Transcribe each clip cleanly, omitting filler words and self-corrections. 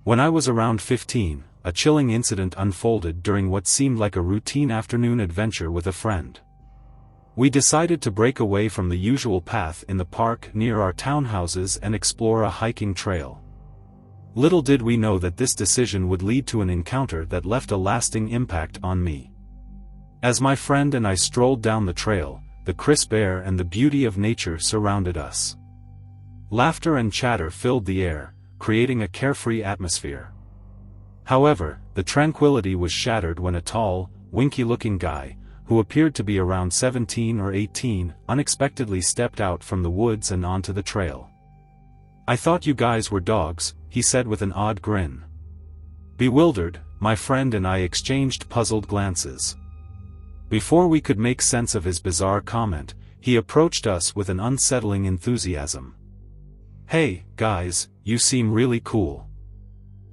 When I was around 15, a chilling incident unfolded during what seemed like a routine afternoon adventure with a friend. We decided to break away from the usual path in the park near our townhouses and explore a hiking trail. Little did we know that this decision would lead to an encounter that left a lasting impact on me. As my friend and I strolled down the trail, the crisp air and the beauty of nature surrounded us. Laughter and chatter filled the air, creating a carefree atmosphere. However, the tranquility was shattered when a tall, winky-looking guy, who appeared to be around 17 or 18, unexpectedly stepped out from the woods and onto the trail. "I thought you guys were dogs," he said with an odd grin. Bewildered, my friend and I exchanged puzzled glances. Before we could make sense of his bizarre comment, he approached us with an unsettling enthusiasm. "Hey, guys, you seem really cool.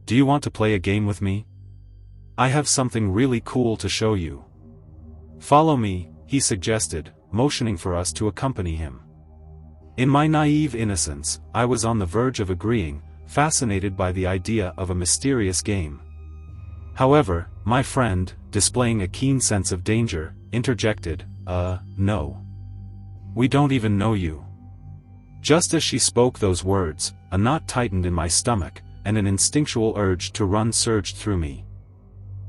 Do you want to play a game with me? I have something really cool to show you. Follow me," he suggested, motioning for us to accompany him. In my naive innocence, I was on the verge of agreeing, fascinated by the idea of a mysterious game. However, my friend, displaying a keen sense of danger, interjected, No. We don't even know you." Just as she spoke those words, a knot tightened in my stomach, and an instinctual urge to run surged through me.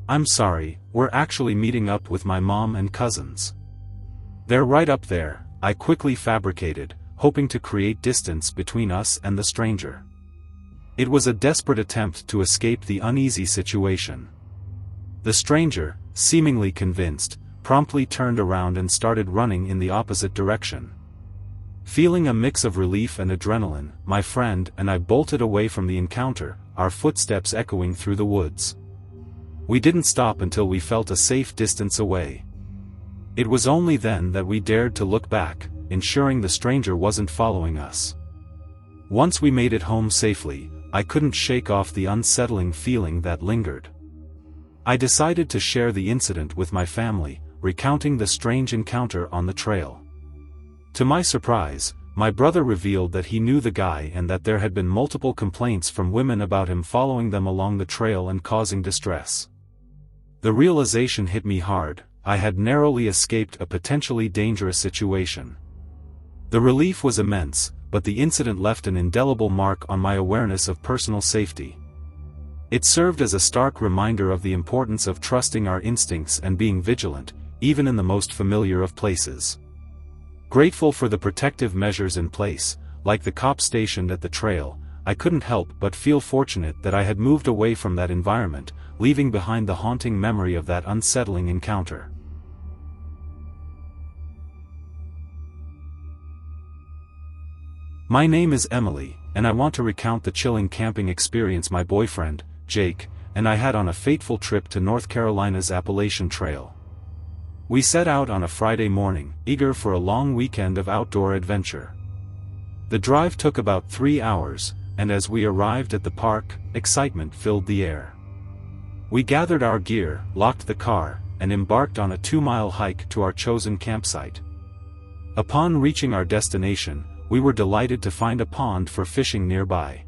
"I'm sorry, we're actually meeting up with my mom and cousins. They're right up there," I quickly fabricated, hoping to create distance between us and the stranger. It was a desperate attempt to escape the uneasy situation. The stranger, seemingly convinced, promptly turned around and started running in the opposite direction. Feeling a mix of relief and adrenaline, my friend and I bolted away from the encounter, our footsteps echoing through the woods. We didn't stop until we felt a safe distance away. It was only then that we dared to look back, ensuring the stranger wasn't following us. Once we made it home safely, I couldn't shake off the unsettling feeling that lingered. I decided to share the incident with my family, recounting the strange encounter on the trail. To my surprise, my brother revealed that he knew the guy and that there had been multiple complaints from women about him following them along the trail and causing distress. The realization hit me hard. I had narrowly escaped a potentially dangerous situation. The relief was immense, but the incident left an indelible mark on my awareness of personal safety. It served as a stark reminder of the importance of trusting our instincts and being vigilant, even in the most familiar of places. Grateful for the protective measures in place, like the cop stationed at the trail, I couldn't help but feel fortunate that I had moved away from that environment, leaving behind the haunting memory of that unsettling encounter. My name is Emily, and I want to recount the chilling camping experience my boyfriend, Jake, and I had on a fateful trip to North Carolina's Appalachian Trail. We set out on a Friday morning, eager for a long weekend of outdoor adventure. The drive took about 3 hours, and as we arrived at the park, excitement filled the air. We gathered our gear, locked the car, and embarked on a 2-mile hike to our chosen campsite. Upon reaching our destination, we were delighted to find a pond for fishing nearby.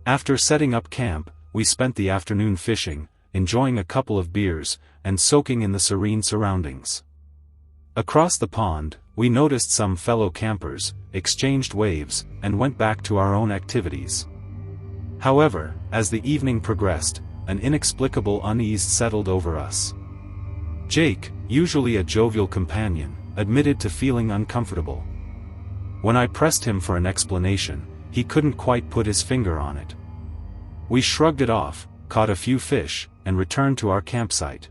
After setting up camp, we spent the afternoon fishing, enjoying a couple of beers, and soaking in the serene surroundings. Across the pond, we noticed some fellow campers, exchanged waves, and went back to our own activities. However, as the evening progressed, an inexplicable unease settled over us. Jake, usually a jovial companion, admitted to feeling uncomfortable. When I pressed him for an explanation, he couldn't quite put his finger on it. We shrugged it off, caught a few fish, and returned to our campsite.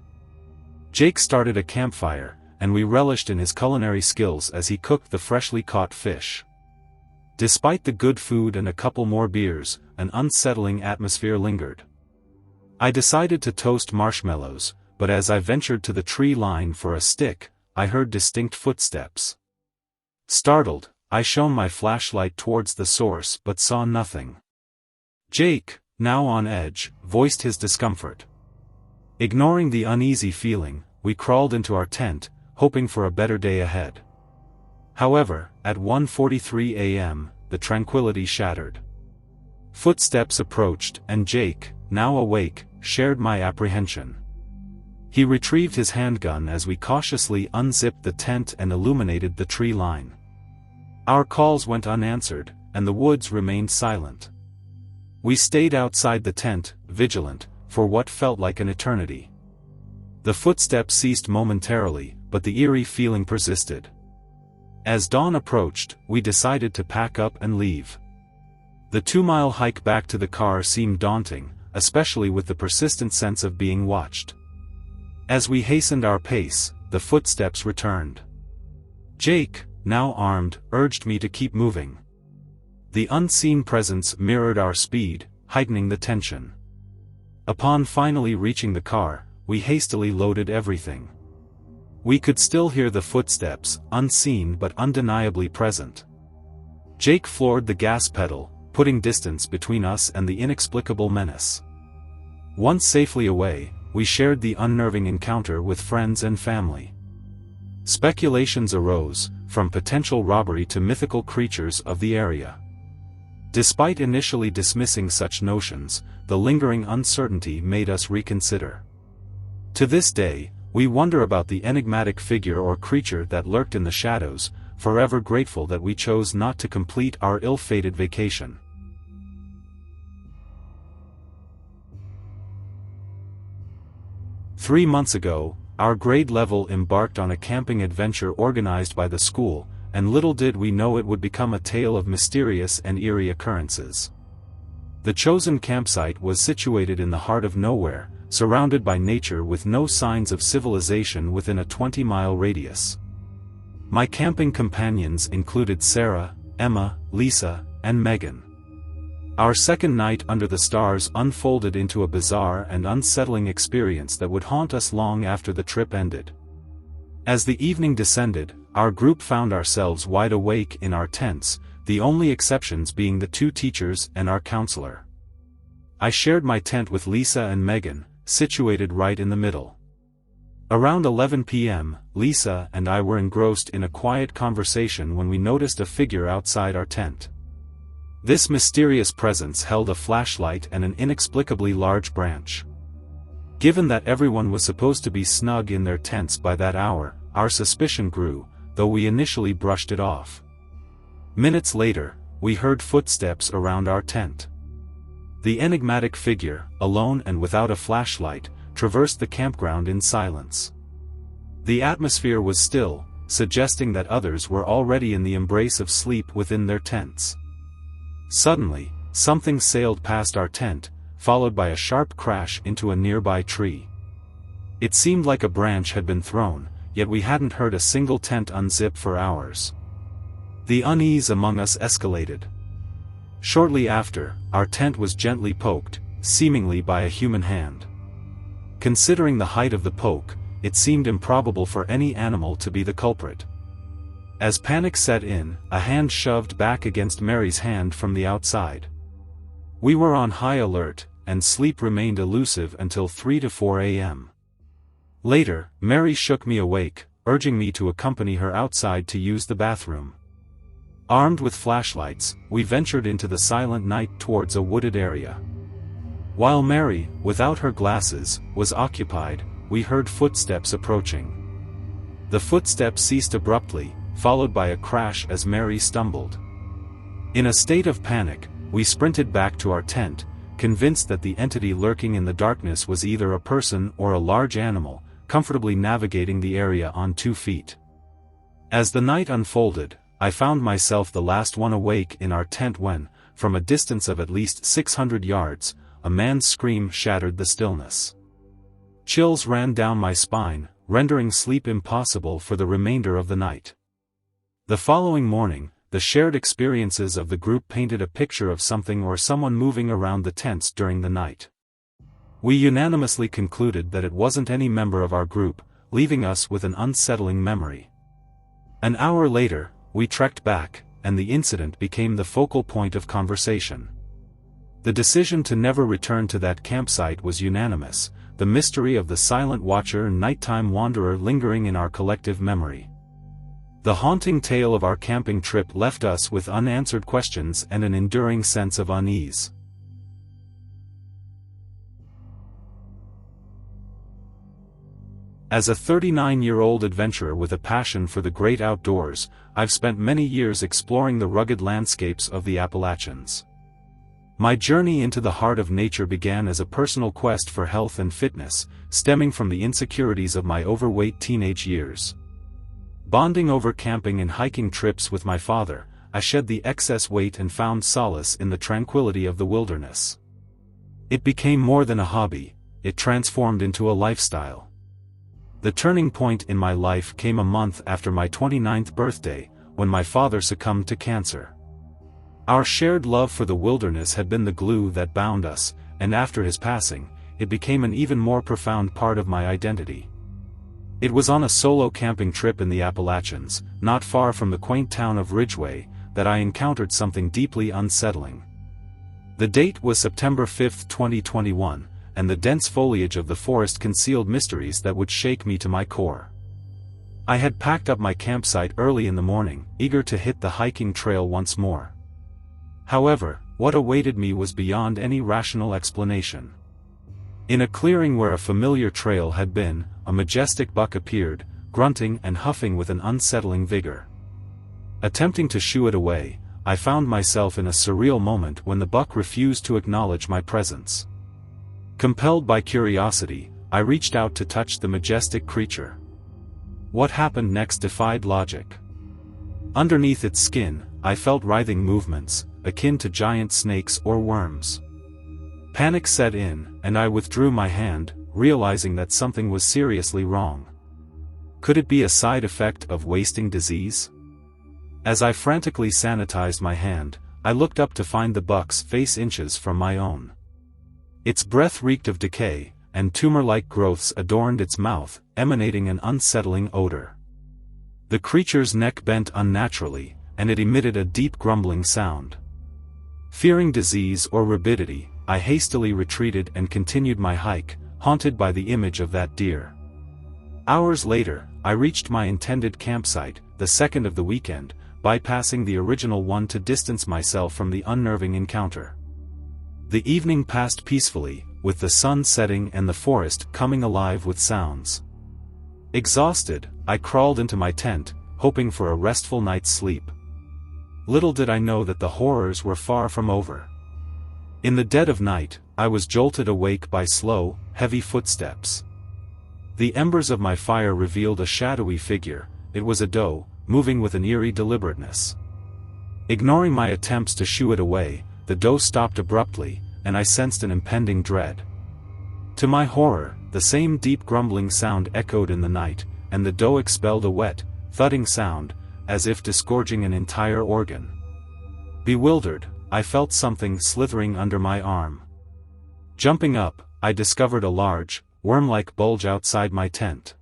Jake started a campfire, and we relished in his culinary skills as he cooked the freshly caught fish. Despite the good food and a couple more beers, an unsettling atmosphere lingered. I decided to toast marshmallows, but as I ventured to the tree line for a stick, I heard distinct footsteps. Startled, I shone my flashlight towards the source but saw nothing. Jake, now on edge, voiced his discomfort. Ignoring the uneasy feeling, we crawled into our tent, hoping for a better day ahead. However, at 1:43 a.m., the tranquility shattered. Footsteps approached, and Jake, now awake, shared my apprehension. He retrieved his handgun as we cautiously unzipped the tent and illuminated the tree line. Our calls went unanswered, and the woods remained silent. We stayed outside the tent, vigilant, for what felt like an eternity. The footsteps ceased momentarily, but the eerie feeling persisted. As dawn approached, we decided to pack up and leave. The 2-mile hike back to the car seemed daunting, especially with the persistent sense of being watched. As we hastened our pace, the footsteps returned. Jake, now armed, urged me to keep moving. The unseen presence mirrored our speed, heightening the tension. Upon finally reaching the car, we hastily loaded everything. We could still hear the footsteps, unseen but undeniably present. Jake floored the gas pedal, putting distance between us and the inexplicable menace. Once safely away, we shared the unnerving encounter with friends and family. Speculations arose, from potential robbery to mythical creatures of the area. Despite initially dismissing such notions, the lingering uncertainty made us reconsider. To this day, we wonder about the enigmatic figure or creature that lurked in the shadows, forever grateful that we chose not to complete our ill-fated vacation. "3 months ago, our grade level embarked on a camping adventure organized by the school, and little did we know it would become a tale of mysterious and eerie occurrences. The chosen campsite was situated in the heart of nowhere, surrounded by nature with no signs of civilization within a 20-mile radius. My camping companions included Sarah, Emma, Lisa, and Megan. Our second night under the stars unfolded into a bizarre and unsettling experience that would haunt us long after the trip ended. As the evening descended, our group found ourselves wide awake in our tents, the only exceptions being the 2 teachers and our counselor. I shared my tent with Lisa and Megan, situated right in the middle. Around 11 p.m., Lisa and I were engrossed in a quiet conversation when we noticed a figure outside our tent. This mysterious presence held a flashlight and an inexplicably large branch. Given that everyone was supposed to be snug in their tents by that hour, our suspicion grew, though we initially brushed it off. Minutes later, we heard footsteps around our tent. The enigmatic figure, alone and without a flashlight, traversed the campground in silence. The atmosphere was still, suggesting that others were already in the embrace of sleep within their tents. Suddenly, something sailed past our tent, followed by a sharp crash into a nearby tree. It seemed like a branch had been thrown, yet we hadn't heard a single tent unzip for hours. The unease among us escalated. Shortly after, our tent was gently poked, seemingly by a human hand. Considering the height of the poke, it seemed improbable for any animal to be the culprit. As panic set in, a hand shoved back against Mary's hand from the outside. We were on high alert, and sleep remained elusive until 3 to 4 a.m. Later, Mary shook me awake, urging me to accompany her outside to use the bathroom. Armed with flashlights, we ventured into the silent night towards a wooded area. While Mary, without her glasses, was occupied, we heard footsteps approaching. The footsteps ceased abruptly, followed by a crash as Mary stumbled. In a state of panic, we sprinted back to our tent, convinced that the entity lurking in the darkness was either a person or a large animal, comfortably navigating the area on 2 feet. As the night unfolded, I found myself the last one awake in our tent when, from a distance of at least 600 yards, a man's scream shattered the stillness. Chills ran down my spine, rendering sleep impossible for the remainder of the night. The following morning, the shared experiences of the group painted a picture of something or someone moving around the tents during the night. We unanimously concluded that it wasn't any member of our group, leaving us with an unsettling memory. An hour later, we trekked back, and the incident became the focal point of conversation. The decision to never return to that campsite was unanimous, the mystery of the silent watcher and nighttime wanderer lingering in our collective memory. The haunting tale of our camping trip left us with unanswered questions and an enduring sense of unease. As a 39-year-old adventurer with a passion for the great outdoors, I've spent many years exploring the rugged landscapes of the Appalachians. My journey into the heart of nature began as a personal quest for health and fitness, stemming from the insecurities of my overweight teenage years. Bonding over camping and hiking trips with my father, I shed the excess weight and found solace in the tranquility of the wilderness. It became more than a hobby, it transformed into a lifestyle. The turning point in my life came a month after my 29th birthday, when my father succumbed to cancer. Our shared love for the wilderness had been the glue that bound us, and after his passing, it became an even more profound part of my identity. It was on a solo camping trip in the Appalachians, not far from the quaint town of Ridgway, that I encountered something deeply unsettling. The date was September 5, 2021, and the dense foliage of the forest concealed mysteries that would shake me to my core. I had packed up my campsite early in the morning, eager to hit the hiking trail once more. However, what awaited me was beyond any rational explanation. In a clearing where a familiar trail had been, a majestic buck appeared, grunting and huffing with an unsettling vigor. Attempting to shoo it away, I found myself in a surreal moment when the buck refused to acknowledge my presence. Compelled by curiosity, I reached out to touch the majestic creature. What happened next defied logic. Underneath its skin, I felt writhing movements, akin to giant snakes or worms. Panic set in, and I withdrew my hand, realizing that something was seriously wrong. Could it be a side effect of wasting disease? As I frantically sanitized my hand, I looked up to find the buck's face inches from my own. Its breath reeked of decay, and tumor-like growths adorned its mouth, emanating an unsettling odor. The creature's neck bent unnaturally, and it emitted a deep grumbling sound. Fearing disease or morbidity, I hastily retreated and continued my hike, haunted by the image of that deer. Hours later, I reached my intended campsite, the second of the weekend, bypassing the original one to distance myself from the unnerving encounter. The evening passed peacefully, with the sun setting and the forest coming alive with sounds. Exhausted, I crawled into my tent, hoping for a restful night's sleep. Little did I know that the horrors were far from over. In the dead of night, I was jolted awake by slow, heavy footsteps. The embers of my fire revealed a shadowy figure. It was a doe, moving with an eerie deliberateness. Ignoring my attempts to shoo it away, the doe stopped abruptly, and I sensed an impending dread. To my horror, the same deep grumbling sound echoed in the night, and the doe expelled a wet, thudding sound, as if disgorging an entire organ. Bewildered, I felt something slithering under my arm. Jumping up, I discovered a large, worm-like bulge outside my tent.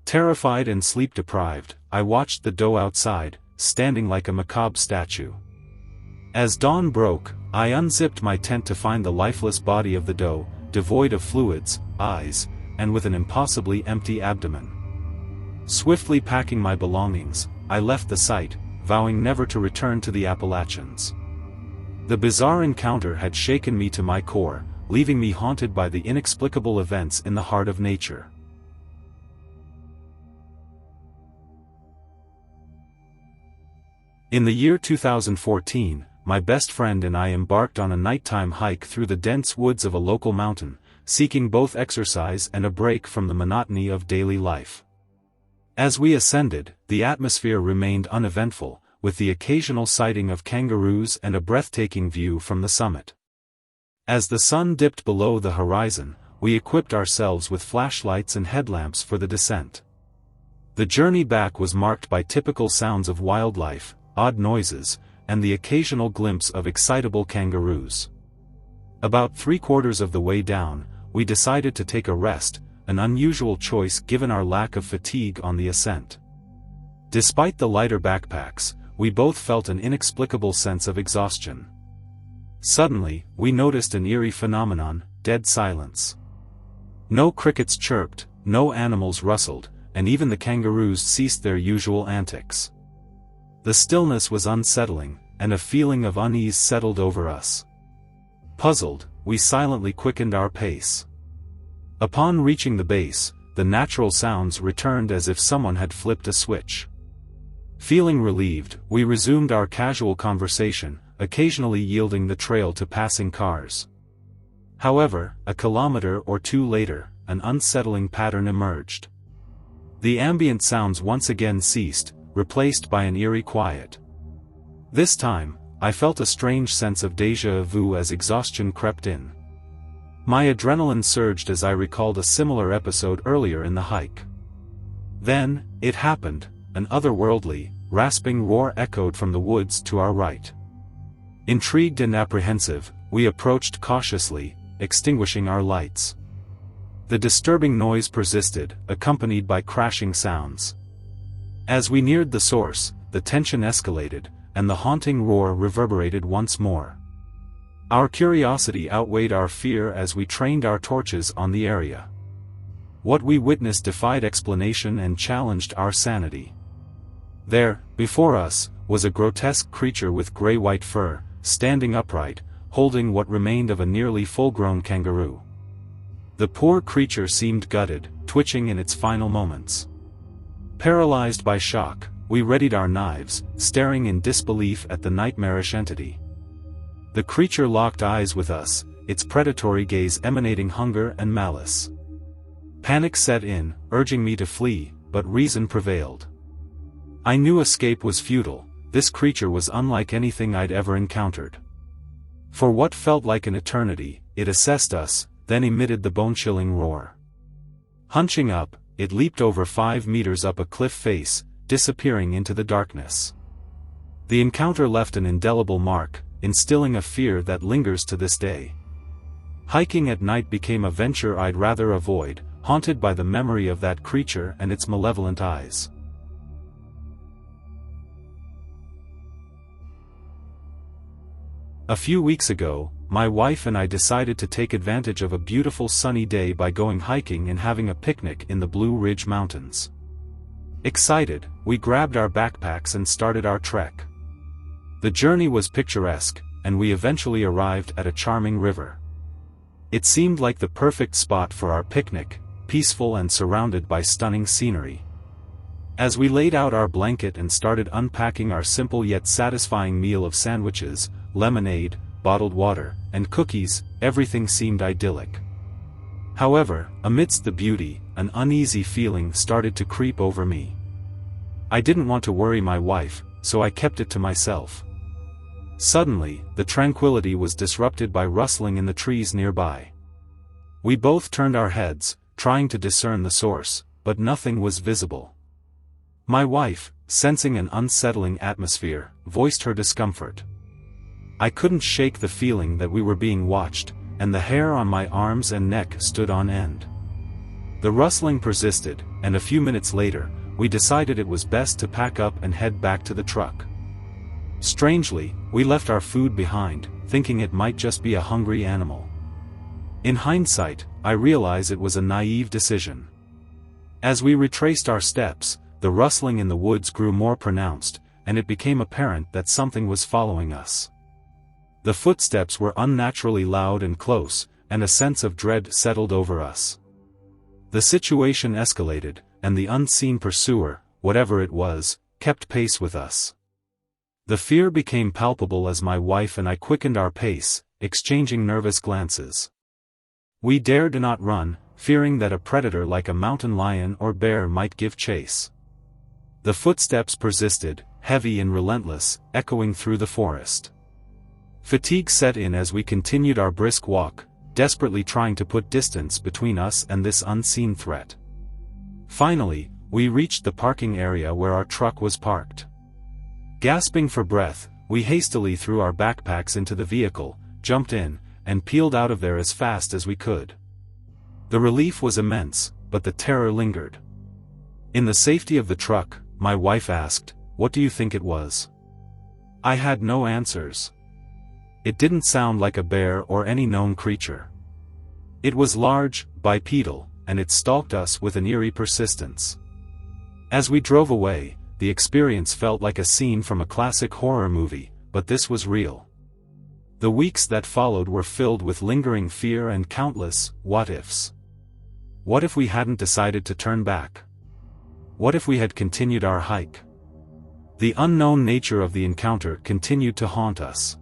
Terrified and sleep-deprived, I watched the doe outside, standing like a macabre statue. As dawn broke, I unzipped my tent to find the lifeless body of the doe, devoid of fluids, eyes, and with an impossibly empty abdomen. Swiftly packing my belongings, I left the site, vowing never to return to the Appalachians. The bizarre encounter had shaken me to my core, leaving me haunted by the inexplicable events in the heart of nature. In the year 2014, my best friend and I embarked on a nighttime hike through the dense woods of a local mountain, seeking both exercise and a break from the monotony of daily life. As we ascended, the atmosphere remained uneventful, with the occasional sighting of kangaroos and a breathtaking view from the summit. As the sun dipped below the horizon, we equipped ourselves with flashlights and headlamps for the descent. The journey back was marked by typical sounds of wildlife, odd noises, and the occasional glimpse of excitable kangaroos. About 3/4 of the way down, we decided to take a rest, an unusual choice given our lack of fatigue on the ascent. Despite the lighter backpacks, we both felt an inexplicable sense of exhaustion. Suddenly, we noticed an eerie phenomenon: dead silence. No crickets chirped, no animals rustled, and even the kangaroos ceased their usual antics. The stillness was unsettling, and a feeling of unease settled over us. Puzzled, we silently quickened our pace. Upon reaching the base, the natural sounds returned as if someone had flipped a switch. Feeling relieved, we resumed our casual conversation, occasionally yielding the trail to passing cars. However, a kilometer or two later, an unsettling pattern emerged. The ambient sounds once again ceased, replaced by an eerie quiet. This time, I felt a strange sense of déjà vu as exhaustion crept in. My adrenaline surged as I recalled a similar episode earlier in the hike. Then, it happened, an otherworldly, rasping roar echoed from the woods to our right. Intrigued and apprehensive, we approached cautiously, extinguishing our lights. The disturbing noise persisted, accompanied by crashing sounds. As we neared the source, the tension escalated, and the haunting roar reverberated once more. Our curiosity outweighed our fear as we trained our torches on the area. What we witnessed defied explanation and challenged our sanity. There, before us, was a grotesque creature with gray-white fur, standing upright, holding what remained of a nearly full-grown kangaroo. The poor creature seemed gutted, twitching in its final moments. Paralyzed by shock, we readied our knives, staring in disbelief at the nightmarish entity. The creature locked eyes with us, its predatory gaze emanating hunger and malice. Panic set in, urging me to flee, but reason prevailed. I knew escape was futile. This creature was unlike anything I'd ever encountered. For what felt like an eternity, it assessed us, then emitted the bone-chilling roar. Hunching up, it leaped over 5 meters up a cliff face, disappearing into the darkness. The encounter left an indelible mark, instilling a fear that lingers to this day. Hiking at night became a venture I'd rather avoid, haunted by the memory of that creature and its malevolent eyes. A few weeks ago, my wife and I decided to take advantage of a beautiful sunny day by going hiking and having a picnic in the Blue Ridge Mountains. Excited, we grabbed our backpacks and started our trek. The journey was picturesque, and we eventually arrived at a charming river. It seemed like the perfect spot for our picnic, peaceful and surrounded by stunning scenery. As we laid out our blanket and started unpacking our simple yet satisfying meal of sandwiches, lemonade, bottled water, and cookies, everything seemed idyllic. However, amidst the beauty, an uneasy feeling started to creep over me. I didn't want to worry my wife, so I kept it to myself. Suddenly, the tranquility was disrupted by rustling in the trees nearby. We both turned our heads, trying to discern the source, but nothing was visible. My wife, sensing an unsettling atmosphere, voiced her discomfort. I couldn't shake the feeling that we were being watched, and the hair on my arms and neck stood on end. The rustling persisted, and a few minutes later, we decided it was best to pack up and head back to the truck. Strangely, we left our food behind, thinking it might just be a hungry animal. In hindsight, I realize it was a naive decision. As we retraced our steps, the rustling in the woods grew more pronounced, and it became apparent that something was following us. The footsteps were unnaturally loud and close, and a sense of dread settled over us. The situation escalated, and the unseen pursuer, whatever it was, kept pace with us. The fear became palpable as my wife and I quickened our pace, exchanging nervous glances. We dared not run, fearing that a predator like a mountain lion or bear might give chase. The footsteps persisted, heavy and relentless, echoing through the forest. Fatigue set in as we continued our brisk walk, desperately trying to put distance between us and this unseen threat. Finally, we reached the parking area where our truck was parked. Gasping for breath, we hastily threw our backpacks into the vehicle, jumped in, and peeled out of there as fast as we could. The relief was immense, but the terror lingered. In the safety of the truck, my wife asked, "What do you think it was?" I had no answers. It didn't sound like a bear or any known creature. It was large, bipedal, and it stalked us with an eerie persistence. As we drove away, the experience felt like a scene from a classic horror movie, but this was real. The weeks that followed were filled with lingering fear and countless what-ifs. What if we hadn't decided to turn back? What if we had continued our hike? The unknown nature of the encounter continued to haunt us.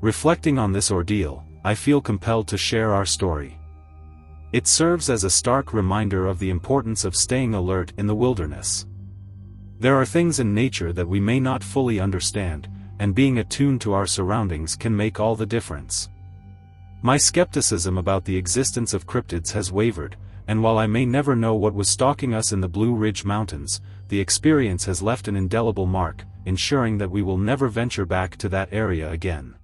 Reflecting on this ordeal, I feel compelled to share our story. It serves as a stark reminder of the importance of staying alert in the wilderness. There are things in nature that we may not fully understand, and being attuned to our surroundings can make all the difference. My skepticism about the existence of cryptids has wavered, and while I may never know what was stalking us in the Blue Ridge Mountains, the experience has left an indelible mark, ensuring that we will never venture back to that area again.